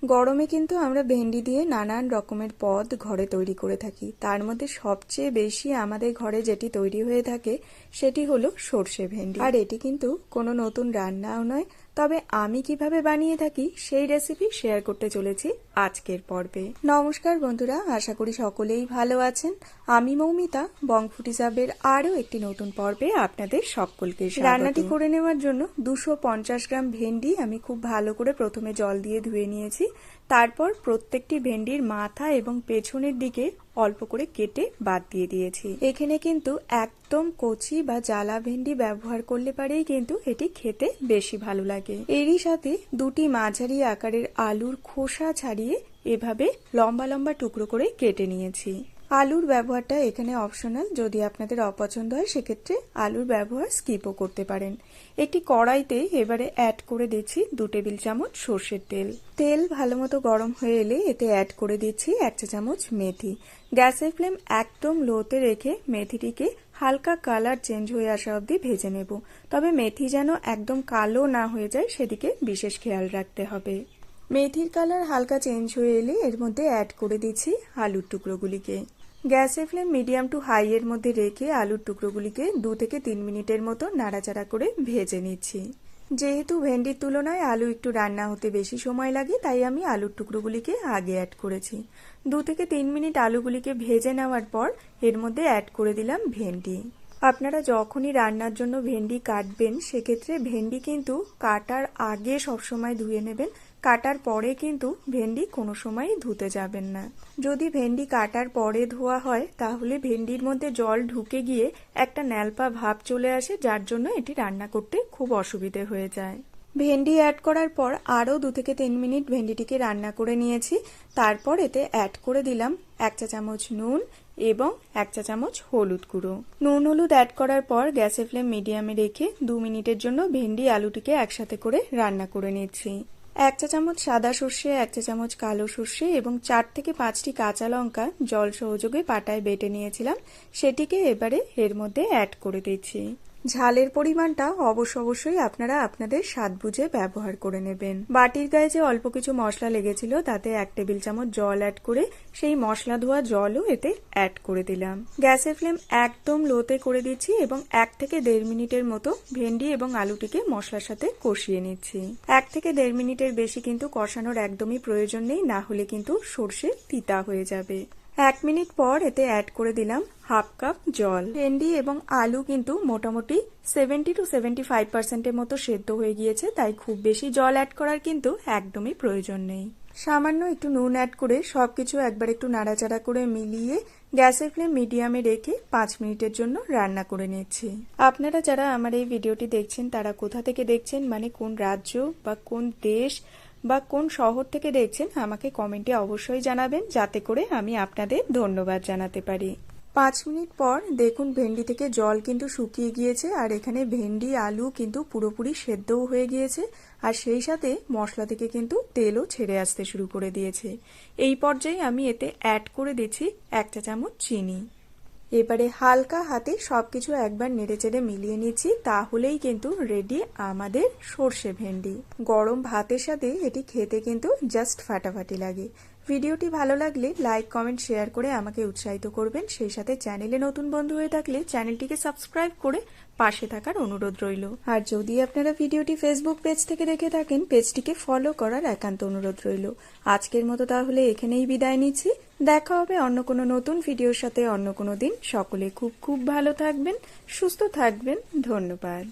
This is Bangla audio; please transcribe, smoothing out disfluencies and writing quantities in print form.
গরমে কিন্তু আমরা ভেন্ডি দিয়ে নানান রকমের পদ ঘরে তৈরি করে থাকি। তার মধ্যে সবচেয়ে বেশি আমাদের ঘরে যেটি তৈরি হয়ে থাকে সেটি হলো সর্ষে ভেন্ডি। আর এটি কিন্তু কোনো নতুন রান্নাও নয়, তবে আমি কিভাবে বানিয়ে থাকি সেই রেসিপি শেয়ার করতে চলেছি আজকের পর্বে। নমস্কার বন্ধুরা, আশা করি সকলেই ভালো আছেন। আমি মৌমিতা, বংফুটি সাবের আরও একটি নতুন পর্বে আপনাদের সকলকে স্বাগত। রান্নাটি করে নেওয়ার জন্য 250 গ্রাম ভেন্ডি আমি খুব ভালো করে প্রথমে জল দিয়ে ধুয়ে নিয়েছি। তারপর প্রত্যেকটি ভেন্ডির মাথা এবং পেছনের দিকে অল্প করে কেটে বাদ দিয়ে দিয়েছি। এখানে কিন্তু একদম কচি বা জ্বালা ভেন্ডি ব্যবহার করলে পারেই কিন্তু এটি খেতে বেশি ভালো লাগে। এরই সাথে দুটি মাঝারি আকারের আলুর খোসা ছাড়িয়ে এভাবে লম্বা লম্বা টুকরো করে কেটে নিয়েছি। আলুর ব্যবহারটা এখানে অপশনাল, যদি আপনাদের অপছন্দ হয় সেক্ষেত্রে আলুর ব্যবহার স্কিপও করতে পারেন। একটি কড়াইতে এবারে অ্যাড করে দিচ্ছি 2 টেবিল চামচ সর্ষের তেল। তেল ভালো মতো গরম হয়ে এলে এতে অ্যাড করে দিচ্ছি 1 চা চামচ মেথি। গ্যাসের ফ্লেম একদম লোতে রেখে মেথিটিকে হালকা কালার চেঞ্জ হয়ে আসা অবধি ভেজে নেব। তবে মেথি যেন একদম কালো না হয়ে যায় সেদিকে বিশেষ খেয়াল রাখতে হবে। মেথির কালার হালকা চেঞ্জ হয়ে এলে এর মধ্যে অ্যাড করে দিচ্ছি আলুর টুকরোগুলিকে। গ্যাসের ফ্লেম মিডিয়াম টু হাই এর মধ্যে রেখে আলুর টুকরোগুলিকে 2 থেকে 3 মিনিটের মতো নাড়াচাড়া করে ভেজে নিচ্ছি। যেহেতু ভেন্ডির তুলনায় আলু একটু রান্না হতে বেশি সময় লাগে, তাই আমি আলুর টুকরোগুলিকে আগে অ্যাড করেছি। 2 থেকে 3 মিনিট আলুগুলিকে ভেজে নেওয়ার পর এর মধ্যে অ্যাড করে দিলাম ভেন্ডি। আপনারা যখনই রান্নার জন্য ভেন্ডি কাটবেন সেক্ষেত্রে ভেন্ডি কিন্তু কাটার আগে সবসময় ধুয়ে নেবেন। কাটার পরে কিন্তু ভেন্ডি কোনো সময় ধুতে যাবেন না। যদি ভেন্ডি কাটার পরে ধোয়া হয় তাহলে ভেন্ডির মধ্যে জল ঢুকে গিয়ে একটা ন্যালপা ভাব চলে আসে, যার জন্য এটি রান্না করতে খুব অসুবিধে হয়ে যায়। ভেন্ডি অ্যাড করার পর আরও 2 থেকে 3 মিনিট ভেন্ডিটিকে রান্না করে নিয়েছি। তারপর এতে অ্যাড করে দিলাম 1 চা চামচ নুন এবং 1 চা চামচ হলুদ গুঁড়ো। নুন হলুদ অ্যাড করার পর গ্যাসের ফ্লেম মিডিয়ামে রেখে 2 মিনিটের জন্য ভেন্ডি আলুটিকে একসাথে করে রান্না করে নিচ্ছি। 1 চা চামচ সাদা সর্ষে, 1 চা চামচ কালো সর্ষে এবং 4 থেকে 5টি কাঁচা লঙ্কা জল সহযোগে পাটায় বেটে নিয়েছিলাম, সেটিকে এবারে এর মধ্যে অ্যাড করে দিচ্ছি। ঝালের পরিমাণটা অবশ্যই আপনারা আপনাদের স্বাদ বুঝে ব্যবহার করে নেবেন। বাটির গায়ে যে অল্প কিছু মশলা লেগেছিল তাতে 1 টেবিল চামচ জল অ্যাড করে সেই মশলা ধোয়া জলও এতে অ্যাড করে দিলাম। গ্যাসের ফ্লেম একদম লোতে করে দিচ্ছি এবং 1 থেকে 1.5 মিনিটের মতো ভেন্ডি এবং আলুটিকে মশলার সাথে কষিয়ে নিচ্ছি। 1 থেকে 1.5 মিনিটের বেশি কিন্তু কষানোর একদমই প্রয়োজন নেই, না হলে কিন্তু সর্ষে তিতা হয়ে যাবে। 1 মিনিট পর এতে অ্যাড করে দিলাম হাফ কাপ জল। ভেন্ডি এবং আলু কিন্তু মোটামুটি 70 to 75% মতো সেদ্ধ হয়ে গিয়েছে, তাই খুব বেশি জল অ্যাড করার কিন্তু একদমই প্রয়োজন নেই। সামান্য একটু নুন অ্যাড করে সবকিছু একবার একটু নাড়াচাড়া করে মিলিয়ে গ্যাসের ফ্লেম মিডিয়ামে রেখে 5 মিনিটের জন্য রান্না করে নিচ্ছি। আপনারা যারা আমার এই ভিডিওটি দেখছেন তারা কোথা থেকে দেখছেন, মানে কোন রাজ্য বা কোন দেশ বা কোন শহর থেকে দেখছেন আমাকে কমেন্টে অবশ্যই জানাবেন, যাতে করে আমি আপনাদের ধন্যবাদ জানাতে পারি। 5 মিনিট পর দেখুন ভেন্ডি থেকে জল কিন্তু শুকিয়ে গিয়েছে আর এখানে ভেন্ডি আলু কিন্তু পুরোপুরি সেদ্ধও হয়ে গিয়েছে, আর সেই সাথে মশলা থেকে কিন্তু তেলও ছেড়ে আসতে শুরু করে দিয়েছে। এই পর্যায়ে আমি এতে অ্যাড করে দিচ্ছি 1 চা চামচ চিনি। এবারে হালকা হাতে সবকিছু একবার নেড়েচেড়ে মিলিয়ে নিচ্ছি, তাহলেই কিন্তু রেডি আমাদের সর্ষে ভেন্ডি। গরম ভাতের সাথে এটি খেতে কিন্তু জাস্ট ফাটাফাটি লাগে। ভিডিওটি ভালো লাগলে লাইক, কমেন্ট, শেয়ার করে আমাকে উৎসাহিত করবেন। সেই সাথে চ্যানেলে নতুন বন্ধু হয়ে থাকলে চ্যানেলটিকে সাবস্ক্রাইব করে পাশে থাকার অনুরোধ রইল। আর যদি আপনারা ভিডিওটি ফেসবুক পেজ থেকে দেখে থাকেন, পেজটিকে ফলো করার একান্ত অনুরোধ রইল। আজকের মতো তাহলে এখানেই বিদায় নিচ্ছি। দেখা হবে অন্য কোনো নতুন ভিডিওর সাথে অন্য কোনো দিন। সকলে খুব ভালো থাকবেন, সুস্থ থাকবেন। ধন্যবাদ।